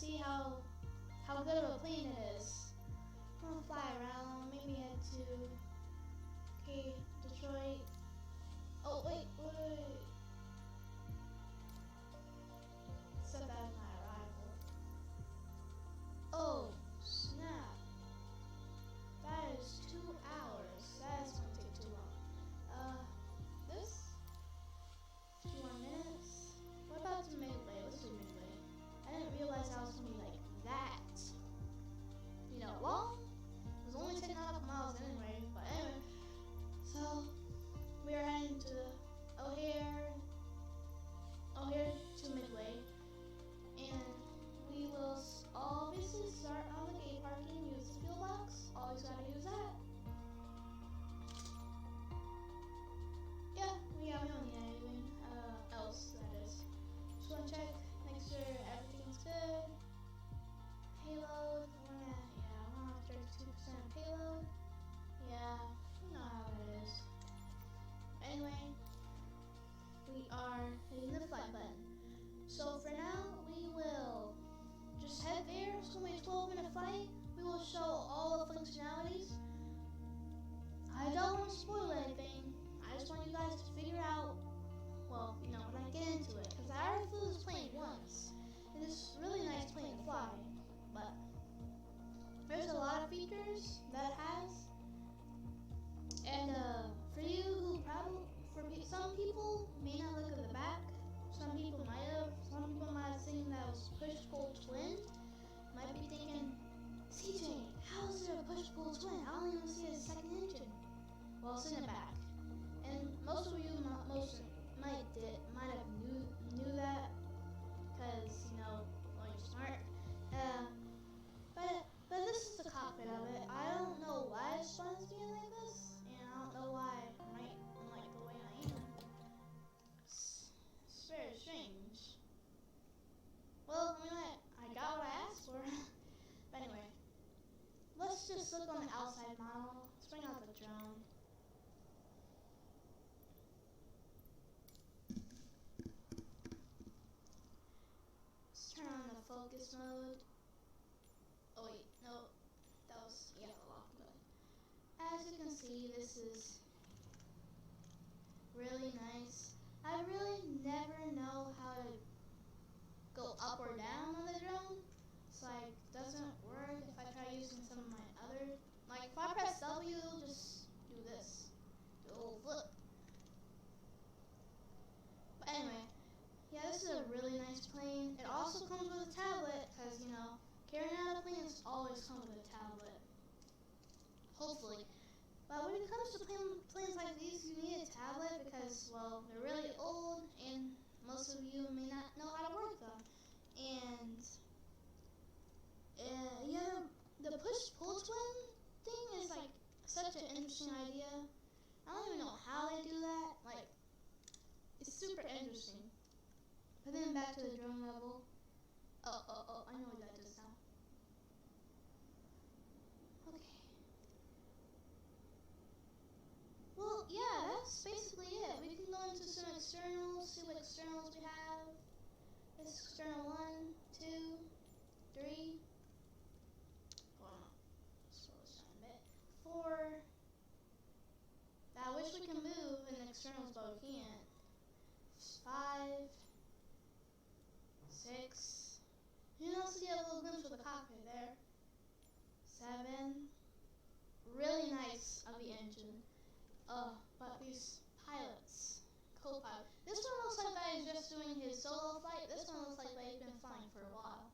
see how good of a plane it is. I'm gonna fly around, maybe head to Detroit. Oh wait. Set that as my arrival. Oh snap. That is 2 hours. That is gonna take too long. This 2 more minutes. What about to Midway? Let's do Midway. I didn't realize I was gonna be like that. Long. It was only 10 nautical miles anyway. But anyway, so we are heading to O'Hare to Midway, and we will obviously start on the gate parking. Use the fuel box. Always gotta use that. Yeah, we don't need anything else, that is. Just want to check, make sure everything's good. Payload, we're on 32% payload. Yeah, you know how it is. Anyway, we are hitting the flight button. So for now, we will just head there. It's going to be a 12-minute flight. We will show all the functionalities. I don't want to spoil anything. I just want you guys to figure out, when I get into it. Because I already flew this plane once. And it's a really nice plane to fly. But there's a lot of features that it has. And for you who some people may not look at the back. Some people might have. Some people might have seen that it was push-pull twin. Might be thinking, CJ, how is there a push-pull twin? I don't even see a second engine. Well, it's in the back. And most of you might have knew that because you're smart. But this is the cockpit of it. I don't know why it spawns being like this, and I don't know why I'm like the way I am. It's very strange. Well, I got what I asked for. But anyway, let's just look on the outside model. Let's bring out the drone. Let's turn on the focus mode. Oh wait, no, that was the lock mode. As you can see, this is really nice. I really never know how to go up or down on the drone. It's like, doesn't work if I try using some of my other, if I press W, it'll just do this, do a little flip. But anyway, yeah, this is a really nice plane. It also comes with a tablet, because, carrying out a plane always comes with a tablet. Hopefully. But when it comes to planes like these, you need a tablet because, they're really old, and most of you may not know how to work them. And, the push-pull twin thing is, such an interesting idea. I don't even know how they do that. It's super interesting. But then back to the drone level. Oh, I know what that does now. Okay. Well, yeah, that's basically it. We can go into some externals, see what externals we have. This external 1, 2, 3. Hold on. Slow this down a bit. 4. I wish we can move in the externals, but we can't. 5. 6. You can also get a little glimpse of the cockpit there. 7. Really nice of the engine. But these pilots, co-pilot. This one looks like that he's just doing his solo flight. This one looks like that he's been flying for a while.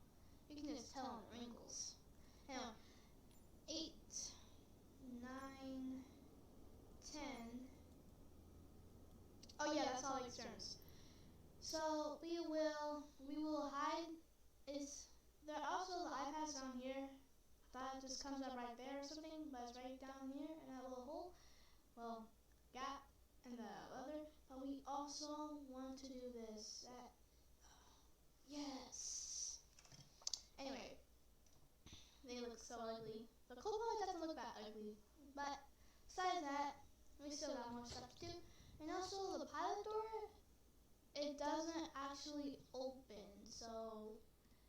You can just tell on the wrinkles. 8, 9, 10. Oh yeah, that's all the externals. So we will hide. There are also the iPads down here. I thought it just comes up right there or something, but it's right down here in that little hole. Gap and the other. But we also want to do this. Yes. Anyway, they look so ugly. The co-pilot doesn't look that ugly, but besides that, we still got more stuff to do. And also the pilot door, it doesn't actually open, so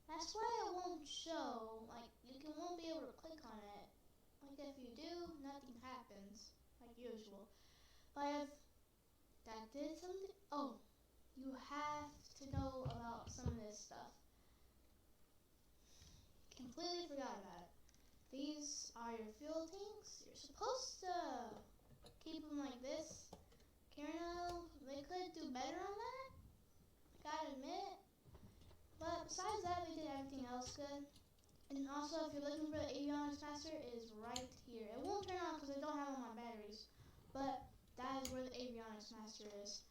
that that's why it won't show. Like, won't be able to click on it. Like, if you do, nothing happens, like usual. But if that did something, oh, you have to know about some of this stuff. Completely forgot about it. These are your fuel tanks. You're supposed to keep them like this. Karen, they could do better on that, gotta admit. But besides that, they did everything else good. And also, if you're looking for the avionics master, it is right here. It won't turn on because I don't have all my batteries. But that is where the avionics master is.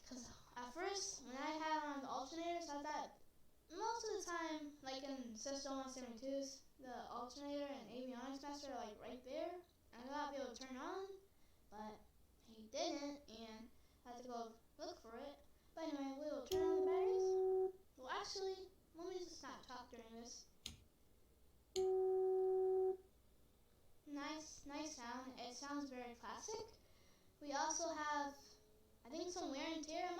Because at first, when I had on the alternators, I thought most of the time, like in System 172s, the alternator and avionics master are like right there. I thought I'd be able to turn on, but he didn't, and I had to go look for it. But anyway, we will turn on the batteries. Well, actually, let me just not talk during this. Nice sound. It sounds very classic. We also have, I think, some wear and tear. It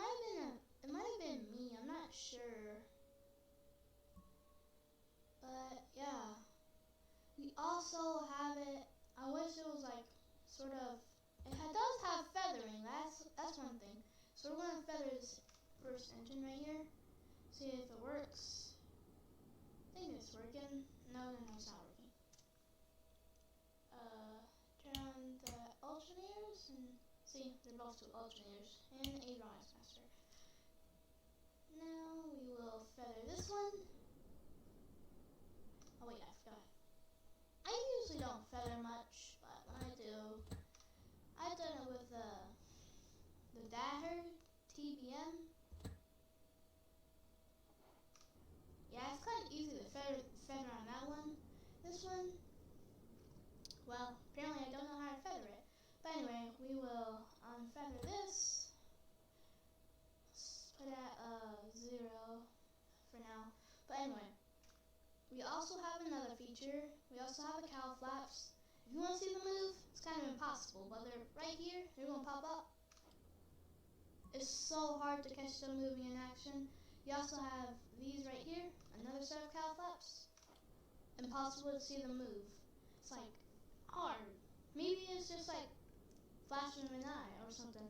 might have been me. I'm not sure. But yeah, we also have it. I wish it was like sort of. Does have feathering. That's one thing. So we're gonna feather this first engine right here. See if it works. I think it's working. No, it's not working. Turn on the alternators and see, they're both two alternators and avionics master. Now we will feather this one. Oh wait, I forgot. I usually don't feather much, but when I do, I've done it with the Daher TBM. Yeah, it's kind of easy to feather on that one. This one, well, apparently I don't know how to feather it. But anyway, we will unfeather this. Let's put it at 0 for now. But anyway, we also have another feature. We also have a cowl flaps. If you want to see them move, it's kind of impossible, but they're right here. They're going to pop up. It's so hard to catch them moving in action. You also have these right here, another set of cowl flaps. Impossible to see them move. It's like hard. Maybe it's just like flashing of an eye or something.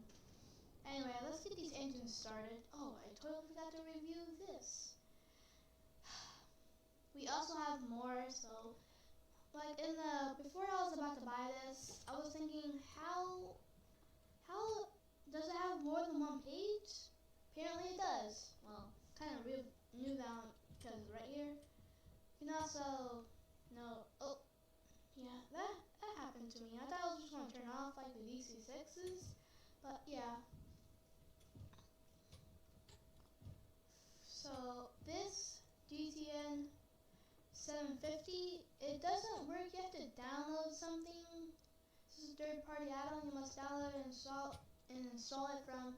Anyway, let's get these engines started. Oh, I totally forgot to review this. We also have more, so like before I was about to buy this, I was thinking how does it have more than one page? Apparently it does. Well, kind of knew that because right here. You can also oh yeah, that happened to me. I thought I was just going to turn off like the DC6s, but yeah. So this GTN 750, it doesn't work. You have to download something. This is a third-party add-on. You must download and install it from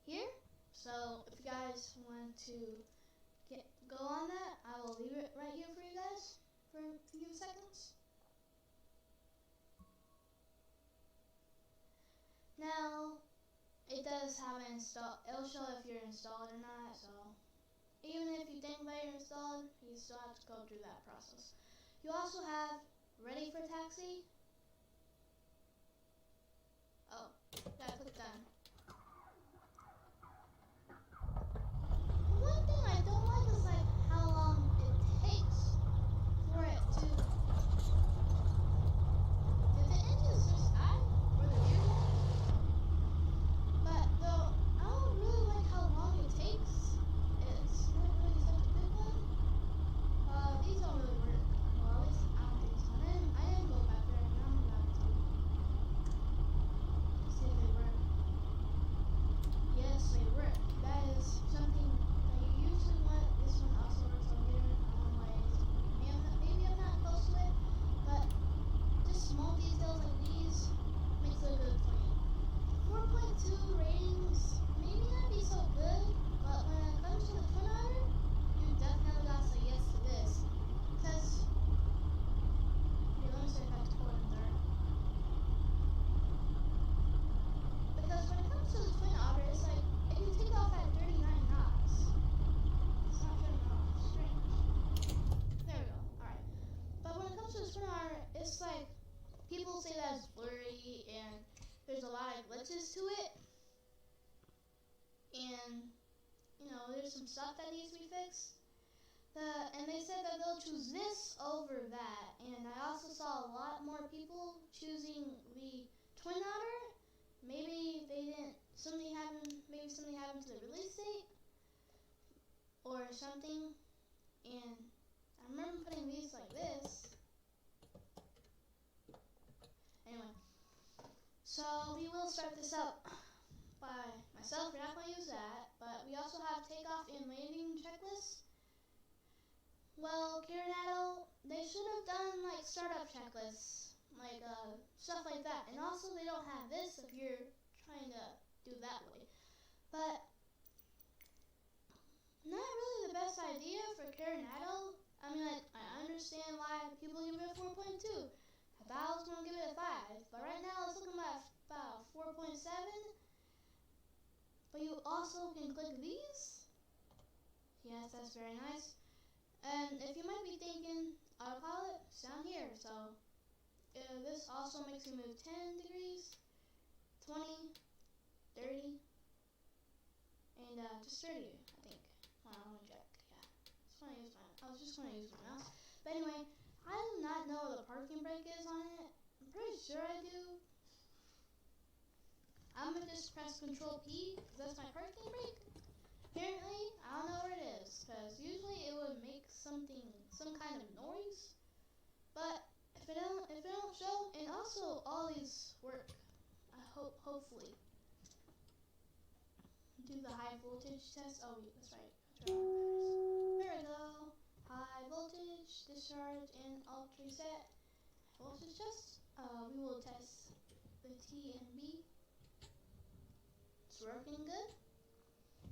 here. So if you guys want to go on that, I will leave it right here for you guys for a few seconds. Now, it does have an install. It'll show if you're installed or not. So even if you think that you're installed, you still have to go through that process. You also have ready for taxi. Oh, gotta click done. One thing I don't like is like how long it takes for it to. Did the engines just die? Or the gearbox? But though I don't really like how long it takes. It's not really such a good one. These don't really work. Well, at least I don't think so. I didn't go back there. Now I'm about to see if they work. 5 glitches to it, and there's some stuff that needs to be fixed. And they said that they'll choose this over that, and I also saw a lot more people choosing the Twin Otter. Maybe something happened to the release date or something, and I remember putting these like this. Anyway, so we will start this up by myself. We're not going to use that, but we also have takeoff and landing checklists. Well, Carenado, they should have done like startup checklists, like stuff like that. And also they don't have this if you're trying to do that way. But not really the best idea for Carenado. I mean, I understand why people give it a 4.2. I thought I was going to give it a 5, but right now it's looking at about 4.7. But you also can click these. Yes, that's very nice. And if you might be thinking, autopilot's down here, so this also makes you move 10 degrees, 20, 30, and just 30, I think. Well, let me check. Yeah, I was just going to use my mouse. But anyway, I do not know what the parking brake is on it. I'm pretty sure I do. I'm going to just press Control P, because that's my parking brake. Apparently, I don't know where it is, because usually it would make some kind of noise, but if it don't show, and also all these work, I hopefully. Do the high voltage test. Oh, that's right. There we go. High voltage, discharge, and alt reset. Voltage test. We will test the T and B. It's working good.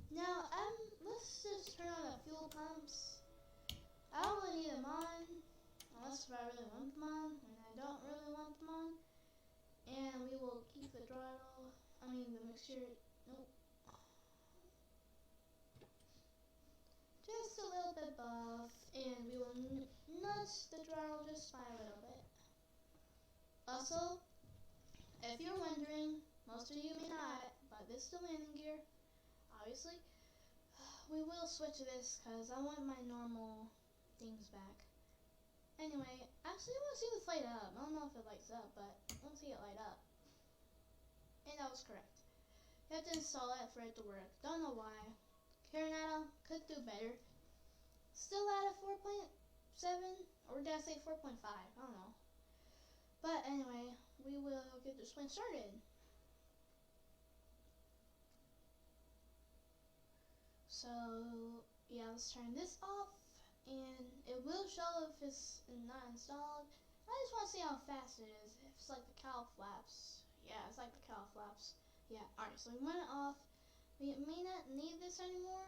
Now, let's just turn on the fuel pumps. I don't really need them on, unless if I really want them on, and I don't really want them on. And we will keep the the mixture, nope. Just a little bit buff, and we will nudge the throttle just by a little bit. Also, if you're wondering, most of you may not, but this is the landing gear. Obviously, we will switch to this because I want my normal things back. Anyway, actually I want to see this light up. I don't know if it lights up, but I want to see it light up. And that was correct. You have to install it for it to work. Don't know why. Carenado could do better. Still at a 4.7, or did I say 4.5? I don't know. But anyway, we will get this plane started. So, yeah, let's turn this off, and it will show if it's not installed. I just want to see how fast it is, if it's like the cowl flaps. Yeah, it's like the cowl flaps. Yeah, alright, so we went it off. We may not need this anymore.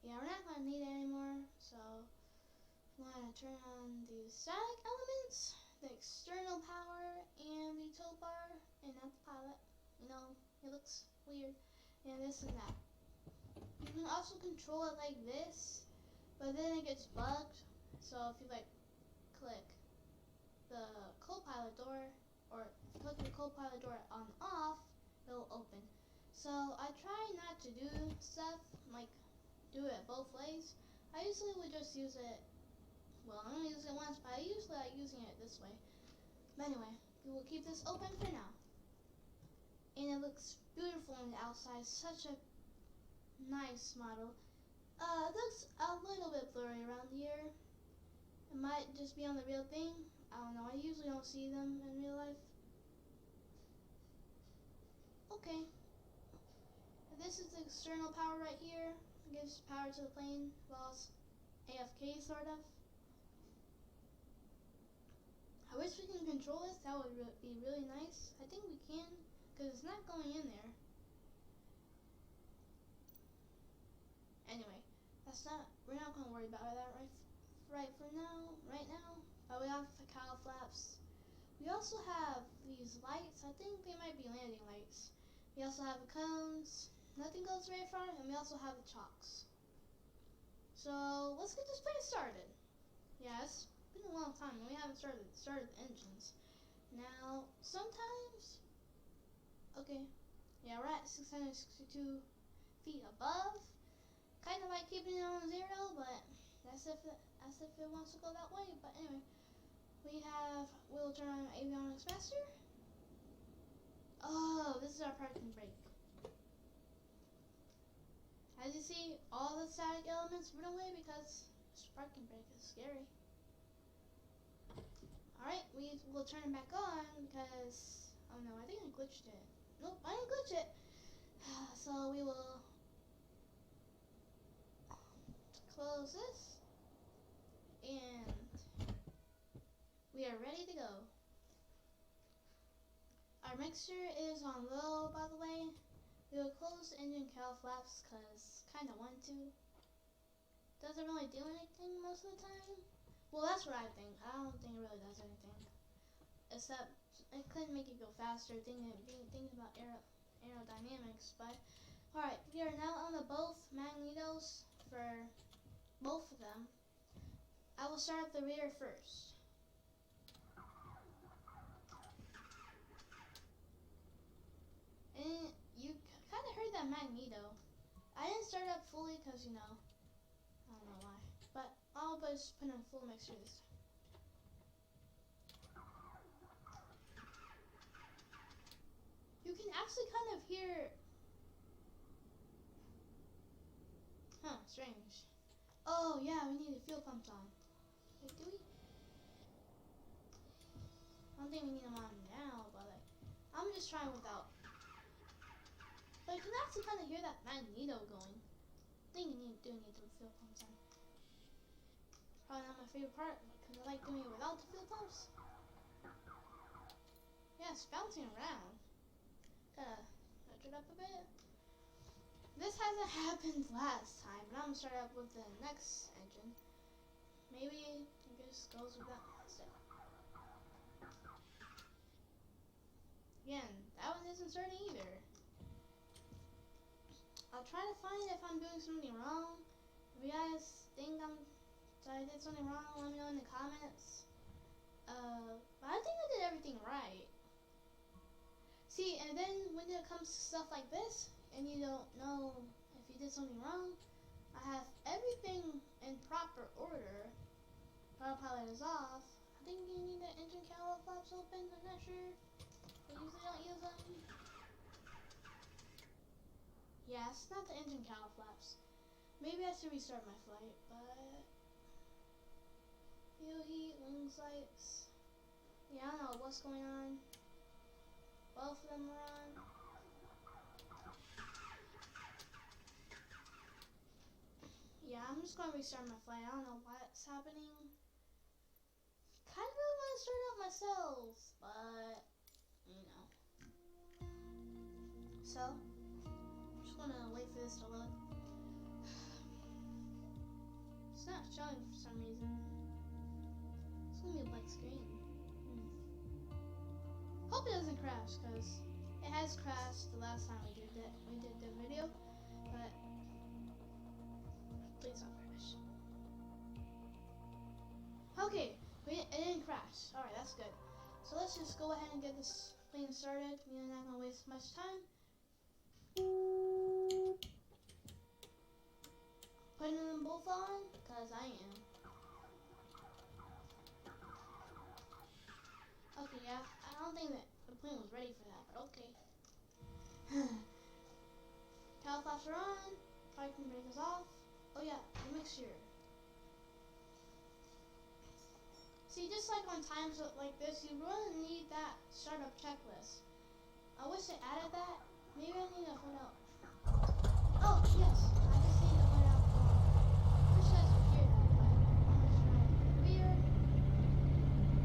Yeah, we're not going to need it anymore, so I'm going to turn on the static elements, the external power, and the tow bar, and not the pilot. It looks weird, and this and that. You can also control it like this, but then it gets bugged. So if you click the co-pilot door, or click the co-pilot door on off, it'll open. So I try not to do stuff like do it both ways. I usually would just use it. Well, I only use it once, but I usually like using it this way. But anyway, we will keep this open for now. And it looks beautiful on the outside. Such a nice model. It looks a little bit blurry around here. It might just be on the real thing. I don't know. I usually don't see them in real life. Okay. This is the external power right here. It gives power to the plane while it's AFK, sort of. I wish we can control this. That would be really nice. I think we can, because it's not going in there. Anyway, we're not going to worry about that right now. But we have the cowl flaps. We also have these lights. I think they might be landing lights. We also have the cones. Nothing goes very far, and we also have the chocks. So let's get this plane started. Yeah, it's been a long time, and we haven't started the engines. Now, sometimes Okay. Yeah, we're at 662 feet above. Kind of like keeping it on 0, but that's if it wants to go that way. But anyway, we'll turn on avionics master. Oh, this is our parking brake. As you see, all the static elements run away because this parking brake is scary. Alright, we will turn it back on because, oh no, I think I glitched it. Nope, I didn't glitch it. So we will close this, and we are ready to go. Our mixture is on low, by the way. We will close the engine cowl flaps because kind of want to. Doesn't really do anything most of the time. Well, that's what I think. I don't think it really does anything. Except it could make it go faster, thinking about aerodynamics. But alright, we are now on the both magnetos for both of them. I will start at the rear first. And you kind of heard that magneto. I didn't start up fully because, I don't know why. But I'll just put in full mixture this time. You can actually kind of hear... Huh, strange. Oh, yeah, we need the fuel pumps on. Wait, do we? I don't think we need them on now, but I'm just trying without. But you can actually kind of hear that magneto going. I think you do need the fuel pumps on. Probably not my favorite part because I like doing it without the fuel pumps. Yeah, it's bouncing around. Gotta touch it up a bit. This hasn't happened last time, but I'm gonna start up with the next engine. Maybe it just goes with that step. Again, that one isn't starting either. I'll try to find if I'm doing something wrong. If you guys think I did something wrong, let me know in the comments. But I think I did everything right. See, and then when it comes to stuff like this, and you don't know if you did something wrong, I have everything in proper order. Autopilot is off. I think you need the engine cowl flaps open, I'm not sure. I usually don't use them. Yeah, it's not the engine cowl flaps. Maybe I should restart my flight, but... Fuel heat, wings lights. Yeah, I don't know what's going on. Both of them are on. Yeah, I'm just gonna restart my flight. I don't know what's happening. Kind of really want to start it myself, but So, I'm just gonna wait for this to load. It's not showing for some reason. It's gonna be a black screen. Hope it doesn't crash, because it has crashed the last time we did the video, but please don't crash. Okay, it didn't crash. Alright, that's good. So let's just go ahead and get this plane started. We're not gonna waste much time. Putting them both on, because I am. Okay, yeah, I don't think that the plane was ready for that, but okay. Cowl flaps are on, parking brake is off. Oh yeah, the mixture. See, just like on times like this, you really need that startup checklist. I wish they added that. Maybe I need to find out. Oh, yes, I just need to find out. Wish I could hear that, but I'm just trying. Rear.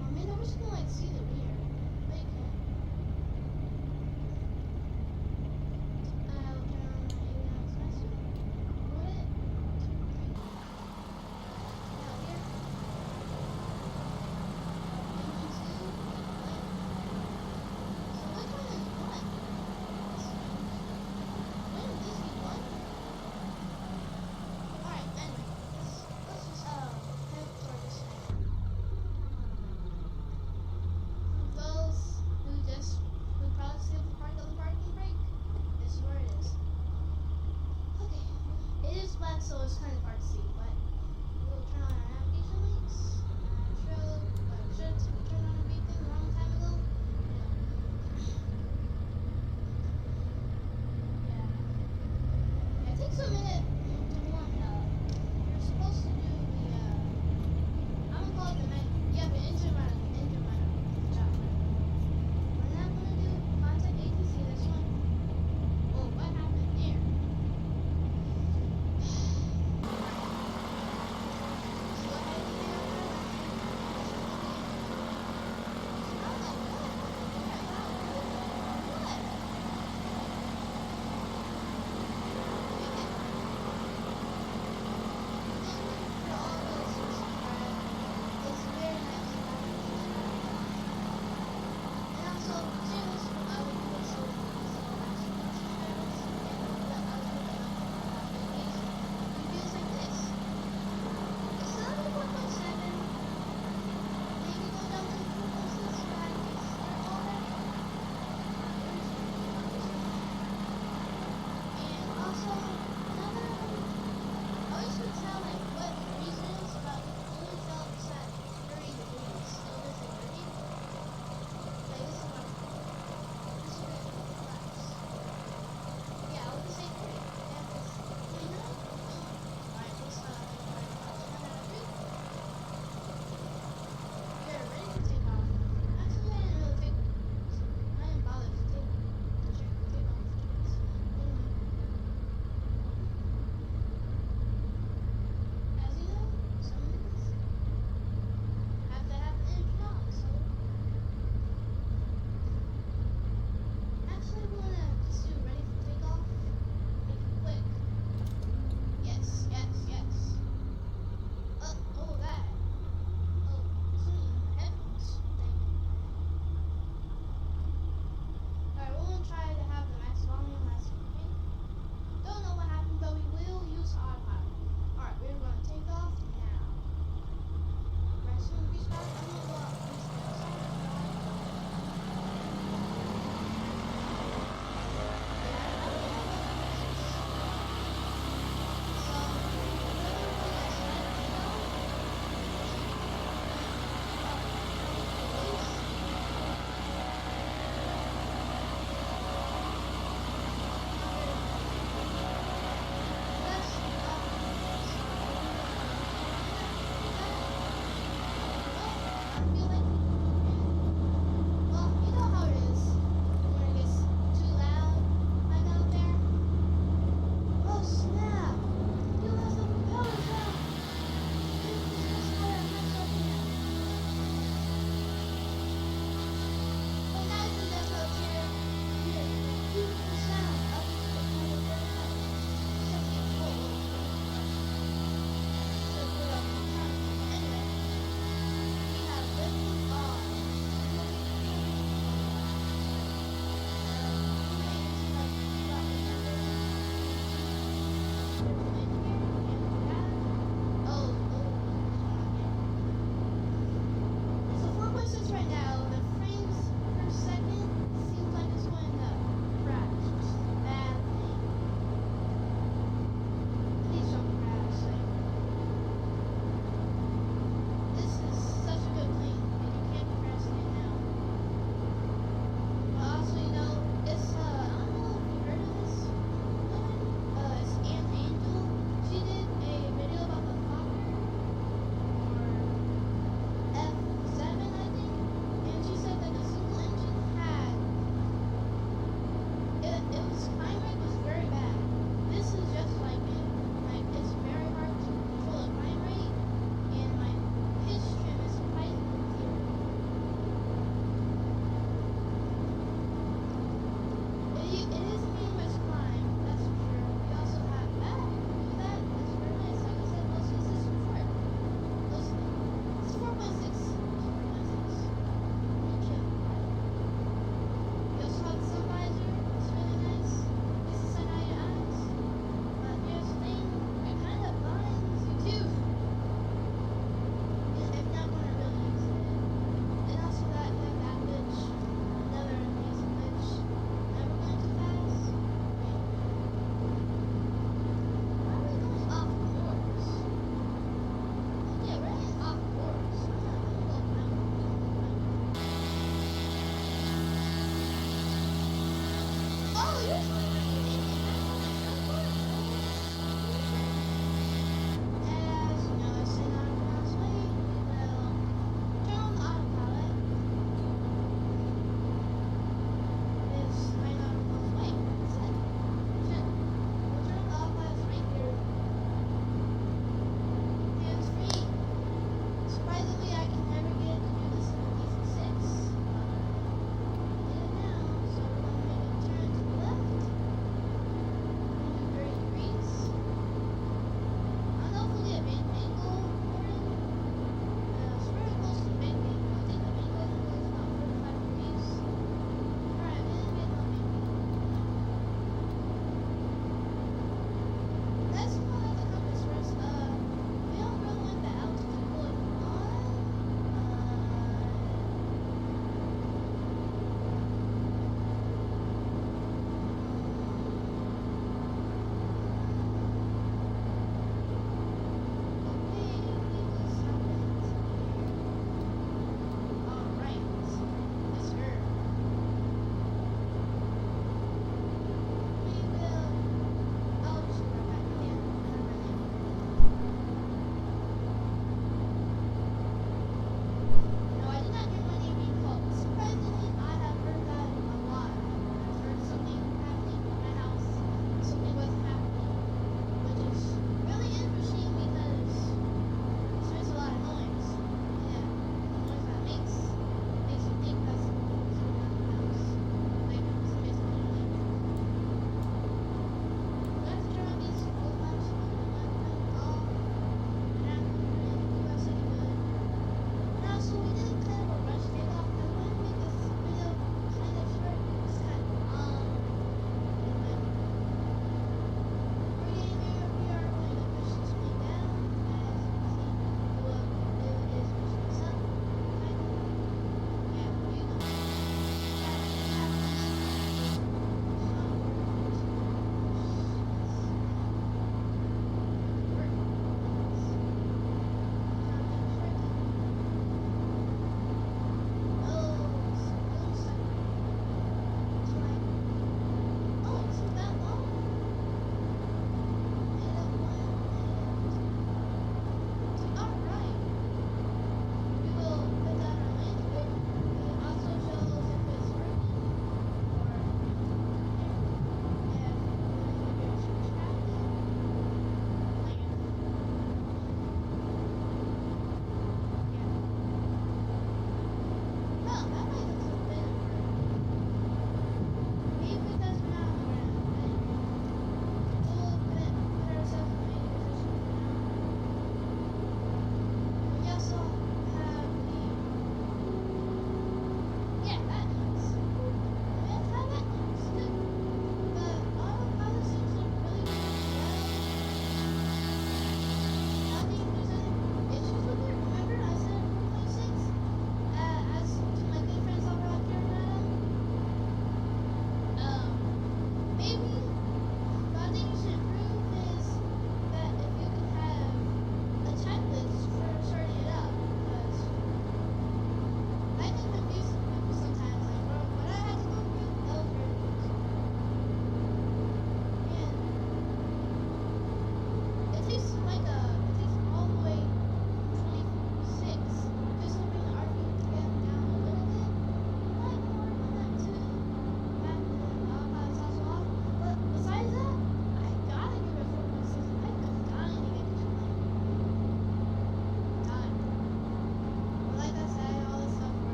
I mean, I wish you could see the rear. But you can't. I'll turn on my avionics master. Put it. 2, 3. Now here. Engine 2. So which one is what? Wouldn't this be one?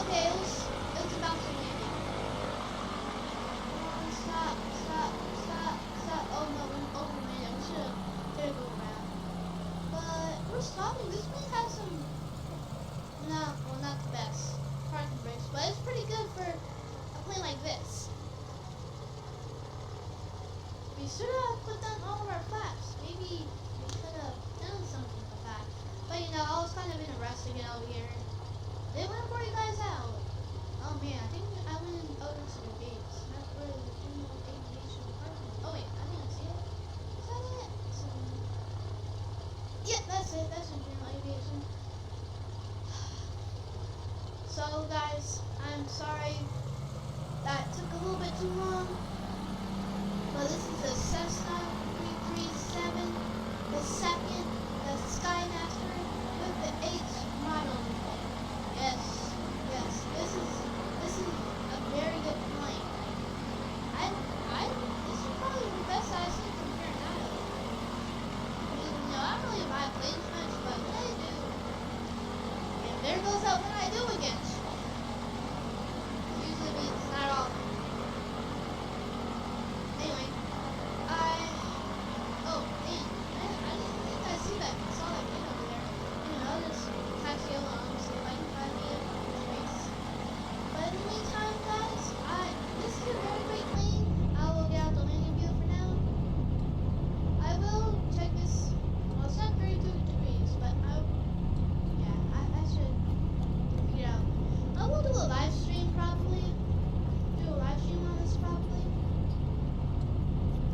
Okay, it was about to land. Stop, stop, stop, stop. Oh no, we're overlanding. We should have go around. But we're stopping. This plane has some, no, well, not the best parking brakes, but it's pretty good for a plane like this. We should have put down all of our flaps. Maybe we could have done something with that. But you know, I was kind of in a rush to get over here. They went for you guys out. Oh man, I think I went over to the gates. Not where the general aviation department. Oh wait, I didn't see it. Is that it? Yeah, that's it. That's in general aviation. So guys, I'm sorry that took a little bit too long. But this is a Cessna 337, the second, the Skymaster with the H model. Yes, yes, this is a very good plane. This is probably the best I've seen from here in Idaho. I mean, you know, I don't really buy planes much, but when I do, and there goes that when I do again. Usually means not often. Anyway, oh man, I didn't think I see that. I saw that plane over there. Anyway, I'll just taxi along, see if I can find me a place. But in the meantime, guys, this is a very great plane. I will get out the landing gear for now. I will check this. Well, it's not 32 degrees, but I should figure it out. I will do a live stream probably. Do a live stream on this probably.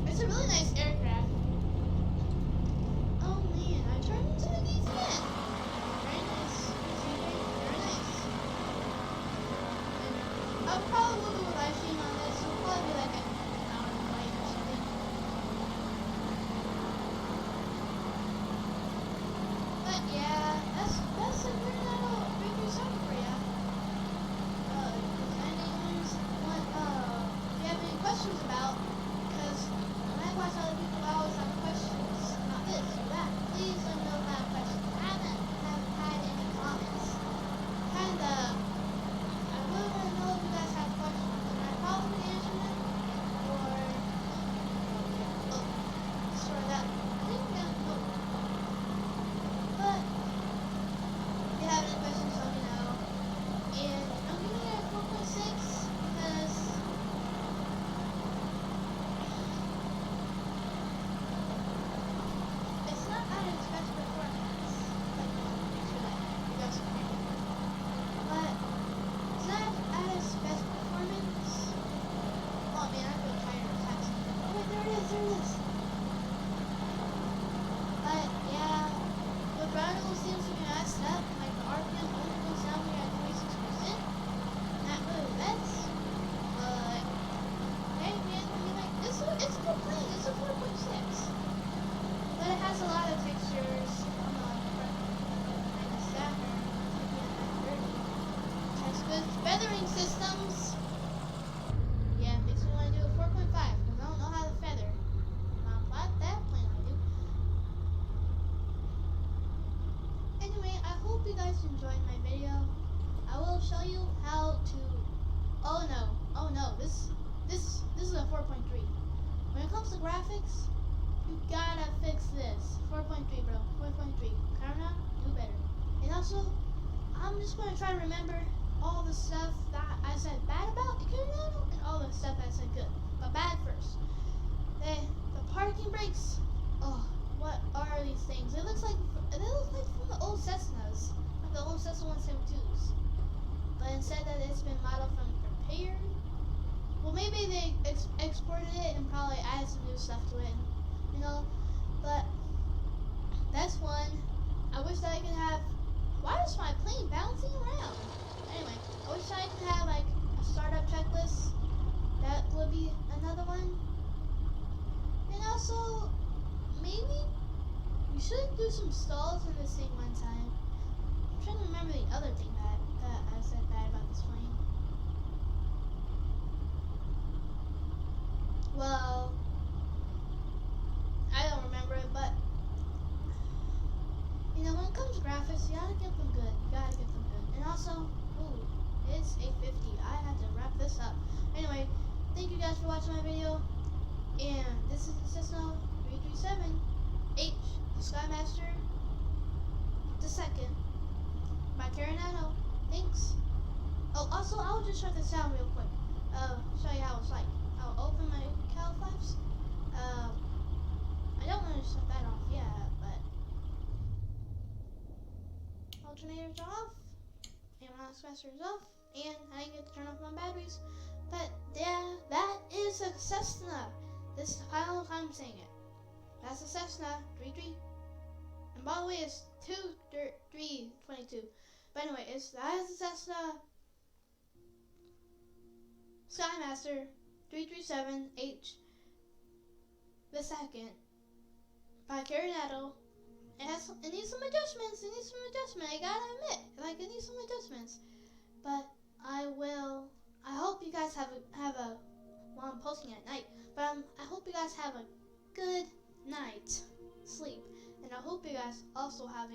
It's a really nice aircraft. Oh man, I turned into the geese again. Very nice. Very nice. I probably will do a live stream on this. It'll probably be like an hour flight or something. But yeah, that's a very little review something for ya. If anyone if you have any questions about, because when I watch other people, I always have questions about this or that. Please let me know if I have questions. I haven't had any comments. I really want to know if you guys have questions, and I probably answer them, or, sort of that. I think we got, but, if you have any questions, let me know. And I'm giving it a 4.6 because it's not at its best performance. Like, make sure that you guys can hear me. But it's not at its best performance. Oh man, I feel tired of taxing. Oh wait, there it is. But yeah, the throttle seems to be messed up. Like the RPM only goes down here at 26%. Not really the best. But hey man, I mean like it's a good plane. It's a 4.6. But it has a lot of textures. I'm on the Saturn. Has good feathering systems. Yeah, makes me want to do a 4.5 because I don't know how to feather. Not that plane I do. Anyway, I hope you guys enjoyed my video. I will show you how to. Oh no, this is a 4.3. When it comes to graphics, you gotta fix this. 4.3, bro. 4.3. Karna, do better. And also, I'm just gonna try to remember all the stuff that I said bad about Ikariano and all the stuff that I said good. But bad first. The parking brakes. Oh, what are these things? They look like from the old Cessnas, like the old Cessna 172s. But instead that it's been modeled from prepared. Well, maybe they exported it and probably added some new stuff to it, you know. But that's one. I wish that I could have. Why is my plane bouncing around? Anyway, I wish I could have like a startup checklist. That would be another one. And also, maybe we should do some stalls in this thing one time. I'm trying to remember the other thing that I said bad about this plane. Well, I don't remember it, but you know, when it comes to graphics, you gotta get them good. And also, ooh, it's guys for watching my video. And this is the Cessna 337H Skymaster II by Carinado. Thanks. Oh, also, I'll just shut this down real quick. Show you how it's like. I'll open my Cal flaps. I don't want to shut that off yet, but alternator's off, and my Skymaster is off, and I didn't get to turn off my batteries. But yeah, that is a Cessna. This is the final time I'm saying it. That's a Cessna 33. And by the way, it's 322. But anyway, that is the Cessna Skymaster 337H the second by Carinado. It needs some adjustments. I gotta admit, like, it needs some adjustments. But I hope you guys have a. Well, I'm posting at night, but I hope you guys have a good night's sleep, and I hope you guys also have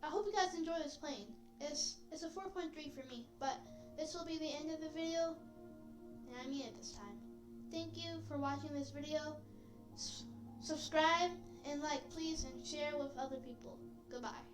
I hope you guys enjoy this plane. It's a 4.3 for me, but this will be the end of the video, and I mean it this time. Thank you for watching this video. Subscribe and like, please, and share with other people. Goodbye.